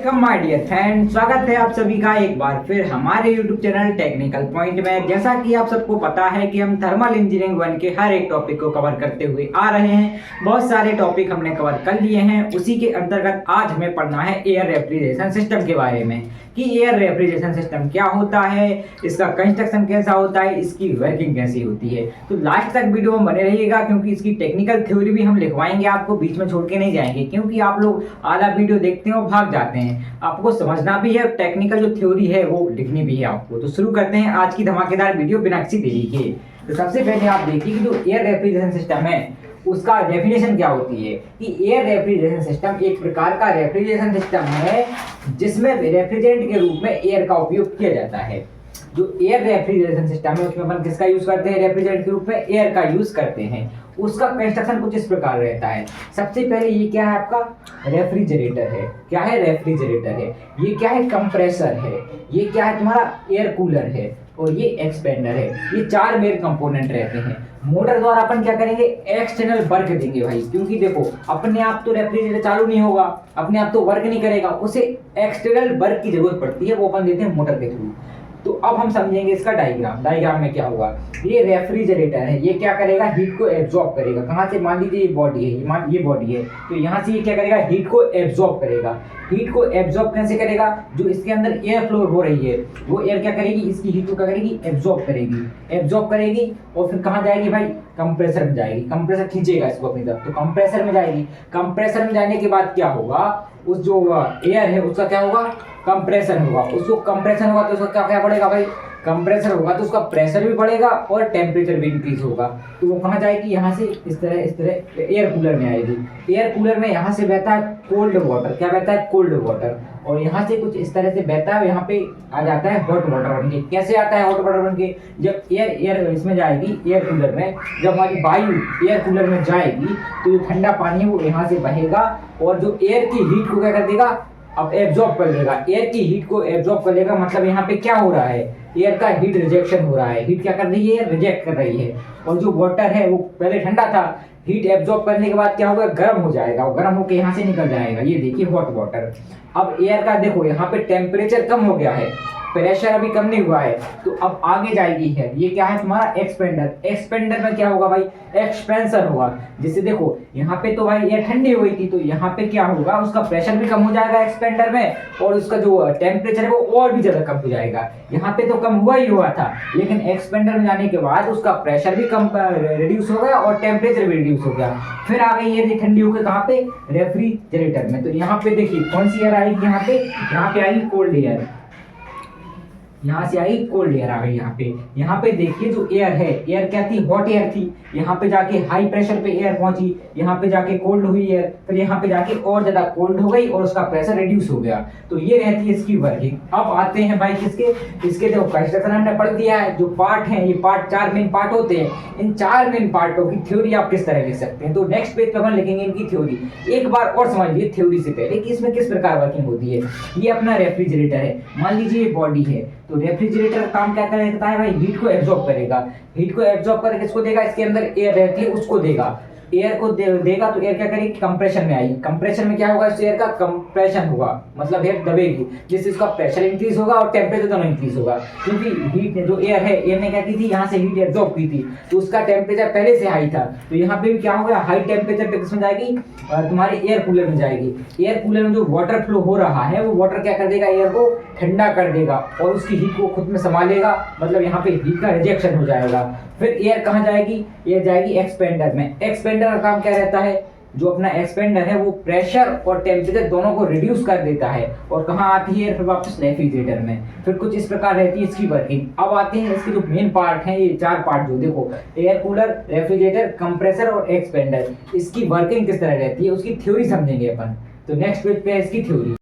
Welcome my dear friend, स्वागत है आप सभी का एक बार फिर हमारे YouTube चैनल टेक्निकल पॉइंट में। जैसा कि आप सबको पता है कि हम थर्मल इंजीनियरिंग 1 के हर एक टॉपिक को कवर करते हुए आ रहे हैं। बहुत सारे टॉपिक हमने कवर कर लिए हैं। उसी के अंतर्गत आज हमें पढ़ना है एयर रेफ्रिजरेशन सिस्टम के बारे में कि एयर रेफ्रिजरेशन सिस्टम क्या होता है, इसका कंस्ट्रक्शन कैसा होता है, इसकी वर्किंग कैसी होती है। तो लास्ट तक वीडियो में बने रहिएगा क्योंकि इसकी टेक्निकल थ्योरी भी हम लिखवाएंगे, आपको बीच में छोड़ के नहीं जाएंगे। क्योंकि आप लोग आधा वीडियो देखते हैं और भाग जाते हैं, आपको समझना भी है, टेक्निकल जो थ्योरी है वो लिखनी भी है आपको। तो शुरू करते हैं आज की धमाकेदार वीडियो बिना किसी देरी के। तो सबसे पहले आप देखिए कि जो एयर रेफ्रिजरेशन सिस्टम है उसका डेफिनेशन क्या होती है कि एयर रेफ्रिजरेशन सिस्टम एक प्रकार का रेफ्रिजरेशन सिस्टम है जिसमें रेफ्रिजरेंट के रूप में एयर का उपयोग किया जाता है। जो एयर रेफ्रिजरेशन सिस्टम है उसमें अपन किसका यूज करते हैं, रेफ्रिजरेंट के रूप में एयर का यूज करते हैं। उसका कंस्ट्रक्शन कुछ इस प्रकार रहता है। सबसे पहले ये क्या है, आपका रेफ्रिजरेटर है। क्या है, रेफ्रिजरेटर है। ये क्या है, कंप्रेसर है। ये क्या है, तुम्हारा एयर कूलर है। और ये एक्सपेंडर है। ये चार मेन कंपोनेंट रहते हैं। मोटर द्वारा अपन क्या करेंगे, एक्सटर्नल वर्क देंगे भाई, क्योंकि देखो अपने आप तो रेफ्रिजरेटर चालू नहीं होगा, अपने आप तो वर्क नहीं करेगा, उसे एक्सटर्नल वर्क की जरूरत पड़ती है, वो अपन देते हैं मोटर के थ्रू। तो अब हम समझेंगे इसका डायग्राम में क्या होगा। ये रेफ्रिजरेटर है, ये क्या करेगा, हीट को एब्जॉर्ब करेगा। कहाँ से, मान लीजिए ये बॉडी है, ये बॉडी है, तो यहाँ से ये क्या करेगा, हीट को एब्जॉर्ब करेगा। हीट को एब्जॉर्ब कैसे करेगा, जो इसके अंदर एयर फ्लो हो रही है वो एयर क्या करेगी, इसकी हीट को क्या करेगी, एब्जॉर्ब करेगी और फिर कहाँ जाएगी भाई, कंप्रेसर में जाएगी। कंप्रेसर खींचेगा इसको अपनी तरफ, तो कंप्रेसर में जाएगी। कंप्रेसर में जाने के बाद क्या होगा, उस जो एयर है उसका क्या होगा, कंप्रेशन होगा। उसको कंप्रेशन होगा तो उसका क्या बढ़ेगा भाई, कंप्रेसर होगा तो उसका प्रेशर भी बढ़ेगा और टेम्परेचर भी इंक्रीज होगा। तो वो कहाँ जाएगी, यहाँ से इस तरह एयर कूलर में आएगी। एयर कूलर में यहाँ से बहता है कोल्ड वाटर। क्या बहता है, कोल्ड वाटर। और यहाँ से कुछ इस तरह से बहता है, यहाँ पे आ जाता है हॉट वाटर बन के। कैसे आता है हॉट वाटर बन के, जब एयर इसमें जाएगी, एयर कूलर में, जब हमारी वायु एयर कूलर में जाएगी तो जो ठंडा पानी है वो यहाँ से बहेगा और जो एयर की हीट को क्या कर देगा, अब एब्जॉर्ब कर लेगा। एयर की हीट को एब्जॉर्ब कर लेगा, मतलब यहाँ पे क्या हो रहा है, एयर का हीट रिजेक्शन हो रहा है। हीट क्या कर रही है, रिजेक्ट कर रही है। और जो वाटर है वो पहले ठंडा था, हीट एब्जॉर्ब करने के बाद क्या होगा, गर्म हो जाएगा और गर्म होकर यहाँ से निकल जाएगा। ये देखिए हॉट वाटर। अब एयर का देखो यहाँ पे टेम्परेचर कम हो गया है, प्रेशर अभी कम नहीं हुआ है, तो अब आगे जाएगी है। ये क्या है, तुम्हारा एक्सपेंडर। एक्सपेंडर में क्या होगा भाई, एक्सपेंशन होगा। जैसे देखो यहाँ पे तो भाई एयर ठंडी हुई थी, तो यहाँ पे क्या होगा, उसका प्रेशर भी कम हो जाएगा एक्सपेंडर में और उसका जो टेम्परेचर है वो और भी ज्यादा कम हो जाएगा। यहाँ पे तो कम हुआ ही हुआ था, लेकिन एक्सपेंडर में जाने के बाद उसका प्रेशर भी कम रिड्यूस हो गया और टेम्परेचर भी रिड्यूस हो गया। फिर आ गई ये ठंडी होकर कहाँ पे, रेफ्रिजरेटर में। तो यहाँ पे देखिए कौन सी एयर आएगी, यहाँ पे आएगी कोल्ड एयर। यहाँ से आई कोल्ड एयर आ गई। यहाँ पे देखिए जो एयर है, एयर क्या थी, हॉट एयर थी। यहाँ पे जाके हाई प्रेशर पे एयर पहुंची, यहाँ पे जाके कोल्ड हुई एयर, फिर यहाँ पे जाके और ज्यादा कोल्ड हो गई और उसका प्रेशर रिड्यूस हो गया। तो ये रहती है इसकी वर्किंग। अब आते हैं भाई इसके देखो कंस्ट्रक्शन हमने पढ़ दिया है। जो पार्ट है, ये पार्ट चार मेन पार्ट होते हैं। इन चार मेन पार्टों की थ्योरी आप किस तरह लिख सकते हैं, तो नेक्स्ट पेज पे अपन लिखेंगे इनकी थ्योरी। एक बार और समझ लीजिए थ्योरी से पहले कि इसमें किस प्रकार वर्किंग होती है। ये अपना रेफ्रिजरेटर है, मान लीजिए ये बॉडी है, तो रेफ्रिजरेटर काम क्या करता है भाई, हीट को एब्जॉर्ब करेगा। हीट को एब्जॉर्ब करके किसको देगा, इसके अंदर एयर रहती है उसको देगा। एयर को देगा तो एयर क्या करेगी, कंप्रेशन में आएगी। कंप्रेशन में क्या होगा, इस एयर का कंप्रेशन होगा, मतलब एयर दबेगी, जिससे इसका प्रेशर इंक्रीज होगा और टेम्परेचर दोनों इंक्रीज होगा। क्योंकि हीट जो एयर है, एयर ने क्या की थी, यहाँ से हीट एब्जॉर्ब की थी, तो उसका टेम्परेचर पहले से हाई था। तो यहाँ पे भी क्या होगा, हाई टेम्परेचर पे किसमें जाएगी, तुम्हारे एयर कूलर में जाएगी। एयर कूलर में जो वाटर फ्लो हो रहा है वो वाटर क्या कर देगा, एयर को ठंडा कर देगा और उसकी हीट को खुद में संभालेगा, मतलब यहाँ पे हीट का रिजेक्शन हो जाएगा। फिर एयर कहाँ जाएगी, एयर जाएगी एक्सपेंडर में। एक्सपेंडर का काम क्या रहता है, जो अपना एक्सपेंडर है वो प्रेशर और टेम्परेचर दोनों को रिड्यूस कर देता है और कहाँ आती है, फिर वापस रेफ्रिजरेटर में। फिर कुछ इस प्रकार रहती है इसकी वर्किंग। अब आते हैं इसके जो मेन पार्ट हैं, ये चार पार्ट जो देखो, एयर कूलर, रेफ्रिजरेटर, कंप्रेसर और एक्सपेंडर, इसकी वर्किंग किस तरह रहती है उसकी थ्योरी समझेंगे अपन। तो नेक्स्ट पेज पे है इसकी थ्योरी।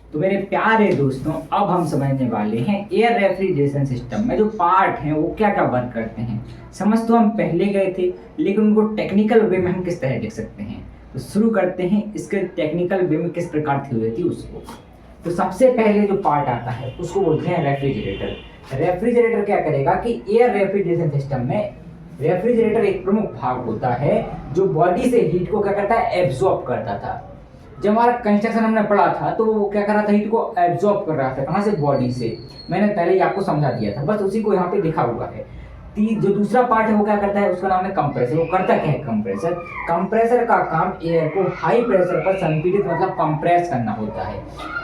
तो मेरे प्यारे दोस्तों, अब हम समझने वाले हैं एयर रेफ्रिजरेशन सिस्टम में जो पार्ट हैं वो क्या क्या वर्क करते हैं। समझ तो हम पहले गए थे, लेकिन उनको टेक्निकल वे में हम किस तरह लिख सकते हैं। तो शुरू करते हैं इसके टेक्निकल वे में किस प्रकार थ्योरी थी उसको। तो सबसे पहले जो पार्ट आता है उसको बोलते हैं रेफ्रिजरेटर। रेफ्रिजरेटर क्या करेगा कि एयर रेफ्रिजरेशन सिस्टम में रेफ्रिजरेटर एक प्रमुख भाग होता है जो बॉडी से हीट को क्या करता है, एब्जॉर्ब करता था। जब हमारा कंस्ट्रक्शन हमने पढ़ा था तो वो क्या कर रहा था, हीट को एब्जॉर्ब कर रहा था। कहाँ से? बॉडी से। मैंने पहले ही आपको समझा दिया था, बस उसी को यहाँ पे लिखा हुआ है। जो दूसरा पार्ट है वो क्या करता है, उसका नाम है कंप्रेसर। वो करता क्या है कंप्रेसर? कंप्रेसर का काम एयर को हाई प्रेशर पर संपीड़ित मतलब कंप्रेस करना होता है।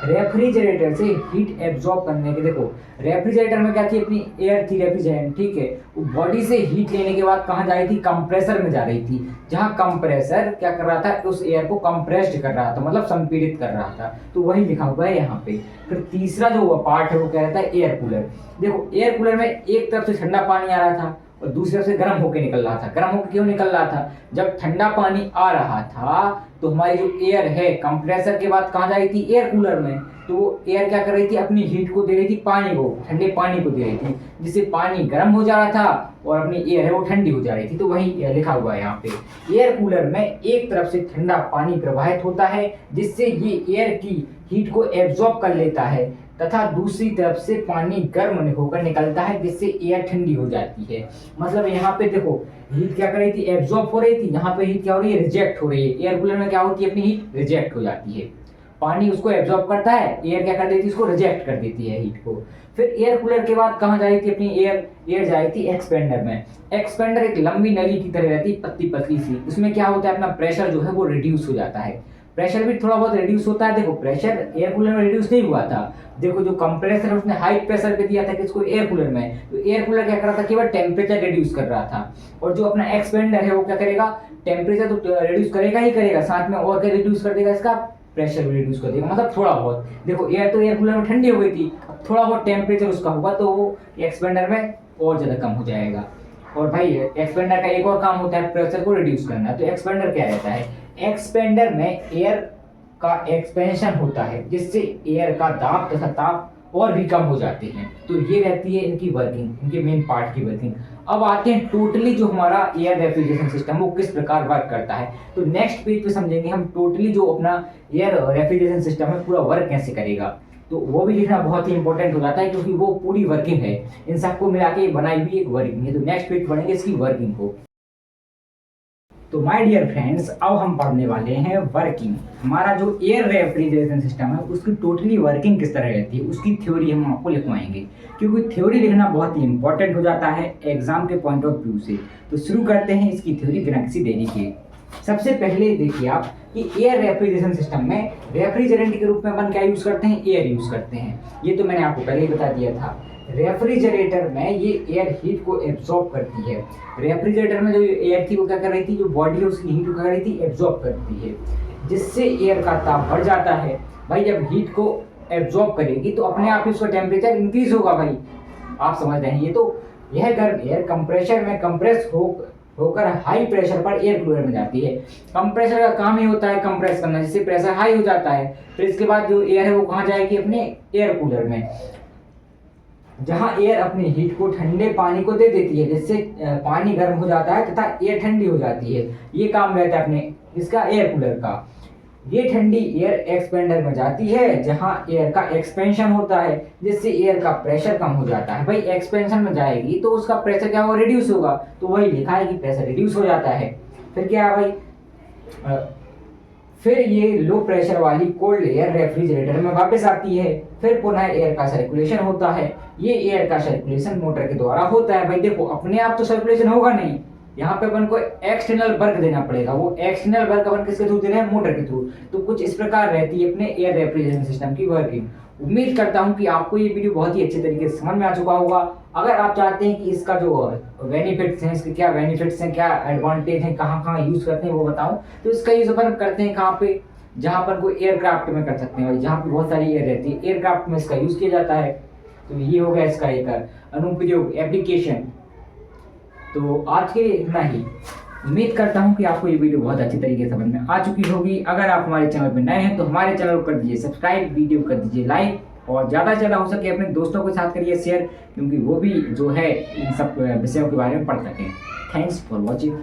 रेफ्रिजरेटर से हीट एब्जॉर्ब करने के, देखो रेफ्रिजरेटर में क्या थी, अपनी एयर थी रेफ्रिजरेंट, ठीक है। वो बॉडी से हीट लेने के बाद कहाँ जा रही थी? कंप्रेसर में जा रही थी, जहाँ कंप्रेसर क्या कर रहा था, उस एयर को कंप्रेस्ड कर रहा था, मतलब संपीड़ित कर रहा था। तो वही लिखा हुआ है यहाँ पे। फिर तीसरा जो पार्ट है वो क्या रहता है, एयर कूलर। देखो एयर कूलर में एक तरफ से ठंडा पानी आ रहा था और दूसरी तरफ से गर्म होकर निकल रहा था। गर्म होकर क्यों निकल रहा था? जब ठंडा पानी आ रहा था तो हमारी जो एयर है कंप्रेसर के बाद कहाँ जा रही थी? एयर कूलर में। तो वो एयर क्या कर रही थी, अपनी हीट को दे रही थी पानी को, ठंडे पानी को दे रही थी, जिससे पानी गर्म हो जा रहा था और अपनी एयर है वो ठंडी हो जा रही थी। तो वही लिखा हुआ है यहाँ पे। एयर कूलर में एक तरफ से ठंडा पानी प्रवाहित होता है जिससे ये एयर की हीट को एब्जॉर्ब कर लेता है, तथा दूसरी तरफ से पानी गर्म होकर निकलता है जिससे एयर ठंडी हो जाती है। मतलब यहाँ पे देखो हीट क्या कर रही थी, एब्जॉर्ब हो रही थी, यहाँ पे हीट क्या हो रही है, रिजेक्ट हो रही है। एयर कूलर में क्या होती है, अपनी हीट रिजेक्ट हो जाती है। पानी उसको एब्जॉर्ब करता है, एयर क्या कर देती है, उसको रिजेक्ट कर देती है हीट को। फिर एयर कूलर के बाद कहाँ जा रही थी अपनी एयर जा रही थी एक्सपेंडर में। एक्सपेंडर एक लंबी नली की तरह रहती है, पतली पतली सी। उसमें क्या होता है, अपना प्रेशर जो है वो रिड्यूस हो जाता है। प्रेशर भी थोड़ा बहुत रिड्यूस होता है। देखो प्रेशर एयर कूलर में रिड्यूस नहीं हुआ था। देखो जो कंप्रेसर है उसने हाई प्रेशर पे दिया था किसको, एयर कूलर में। तो एयर कूलर क्या कर रहा था, केवल टेम्परेचर रिड्यूस कर रहा था। और जो अपना एक्सपेंडर है वो क्या करेगा, टेम्परेचर तो रिड्यूस करेगा ही करेगा, साथ में और क्या रिड्यूस कर देगा, इसका प्रेशर भी रिड्यूस कर देगा, मतलब थोड़ा बहुत। देखो एयर तो एयर कूलर में ठंडी हो गई थी, अब थोड़ा बहुत टेम्परेचर उसका होगा तो वो एक्सपेंडर में और ज़्यादा कम हो जाएगा। और भाई एक्सपेंडर का एक और काम होता है प्रेशर को रिड्यूस करना। तो एक्सपेंडर क्या रहता है, एक्सपेंडर में एयर का एक्सपेंशन होता है जिससे एयर का दाब तथा ताप और भी कम हो जाते हैं। तो ये रहती है इनकी वर्किंग, इनके मेन पार्ट की वर्किंग। अब आते हैं टोटली जो हमारा एयर रेफ्रिजरेशन सिस्टम वो किस प्रकार वर्क करता है। तो नेक्स्ट पेज पे समझेंगे हम टोटली जो अपना एयर रेफ्रिजरेशन सिस्टम है पूरा वर्क कैसे करेगा। तो वो भी लिखना बहुत ही इंपॉर्टेंट हो जाता है क्योंकि वो पूरी वर्किंग है, इन सबको मिला के बनाई हुई एक वर्किंग है। तो नेक्स्ट पेज पढ़ेंगे इसकी वर्किंग को। तो माय डियर फ्रेंड्स, अब हम पढ़ने वाले हैं वर्किंग। हमारा जो एयर रेफ्रिजरेशन सिस्टम है उसकी टोटली वर्किंग किस तरह रहती है उसकी थ्योरी हम आपको लिखवाएंगे, क्योंकि थ्योरी लिखना बहुत ही इंपॉर्टेंट हो जाता है एग्जाम के पॉइंट ऑफ व्यू से। तो शुरू करते हैं इसकी थ्योरी बिना किसी देरी के। सबसे पहले देखिए आप कि एयर रेफ्रिजरेशन सिस्टम में रेफ्रिजरेंट के रूप में अपन क्या यूज़ करते हैं, एयर यूज़ करते हैं। ये तो मैंने आपको पहले ही बता दिया था। रेफ्रिजरेटर में ये एयर हीट को एब्जॉर्ब करती है। रेफ्रिजरेटर में जो एयर थी वो क्या कर रही थी, जो बॉडी है उसकी हीट को क्या कर रही थी, एब्जॉर्ब करती है, जिससे एयर का ताप बढ़ जाता है। भाई जब हीट को एब्जॉर्ब करेगी तो अपने आप ही उसका टेम्परेचर इंक्रीज होगा। भाई आप समझ रहे हैं, ये तो यह गर्म एयर कंप्रेशर में कंप्रेस होकर हाई प्रेशर पर एयर कूलर में जाती है। कंप्रेसर का काम ही होता है कंप्रेस करना, जिससे प्रेशर हाई हो जाता है। फिर इसके बाद जो एयर है वो कहाँ जाएगी, अपने एयर कूलर में, जहां एयर अपनी हीट को ठंडे पानी को दे देती है, जिससे पानी गर्म हो जाता है तथा एयर ठंडी हो जाती है। ये काम रहता है अपने इसका एयर कूलर का। ये ठंडी एयर एक्सपेंडर में जाती है जहां एयर का एक्सपेंशन होता है, जिससे एयर का प्रेशर कम हो जाता है। भाई एक्सपेंशन में जाएगी तो उसका प्रेशर क्या होगा, रिड्यूस होगा। तो वही लिखा है कि प्रेशर रिड्यूस हो जाता है। फिर क्या है भाई, फिर ये लो प्रेशर वाली कोल्ड एयर रेफ्रिजरेटर में वापस आती है। फिर पुनः एयर का सर्कुलेशन होता है। ये एयर का सर्कुलेशन मोटर के द्वारा होता है। भाई देखो अपने आप तो सर्कुलेशन होगा नहीं, यहाँ पे अपन को एक्सटर्नल वर्क देना पड़ेगा। वो एक्सटर्नल वर्क अपन किसके थ्रू दे रहे हैं, मोटर के थ्रू। तो कुछ इस प्रकार रहती है अपने एयर रेफ्रिजरेशन सिस्टम की वर्किंग। उम्मीद करता हूँ कि आपको ये वीडियो बहुत ही अच्छे तरीके से समझ में आ चुका होगा। अगर आप चाहते हैं कि इसका जो बेनिफिट्स हैं, इसके क्या बेनिफिट्स हैं, क्या एडवांटेज हैं, कहाँ कहाँ यूज़ करते हैं वो बताऊँ। तो इसका यूज़ अपन करते हैं कहाँ पे, जहाँ पर कोई एयरक्राफ्ट में कर सकते हैं। भाई जहाँ पे बहुत सारी एयर रहती है एयरक्राफ्ट में इसका यूज़ किया जाता है। तो ये हो गया इसका एक अनुप्रयोग एप्लीकेशन। तो आज के लिए इतना ही। उम्मीद करता हूँ कि आपको ये वीडियो बहुत अच्छी तरीके से समझ में आ चुकी होगी। अगर आप हमारे चैनल पर नए हैं तो हमारे चैनल को कर दीजिए सब्सक्राइब, वीडियो कर दीजिए लाइक, और ज़्यादा से ज़्यादा हो सके अपने दोस्तों के साथ करिए शेयर, क्योंकि वो भी जो है इन सब विषयों के बारे में पढ़ सकें। Thanks for watching.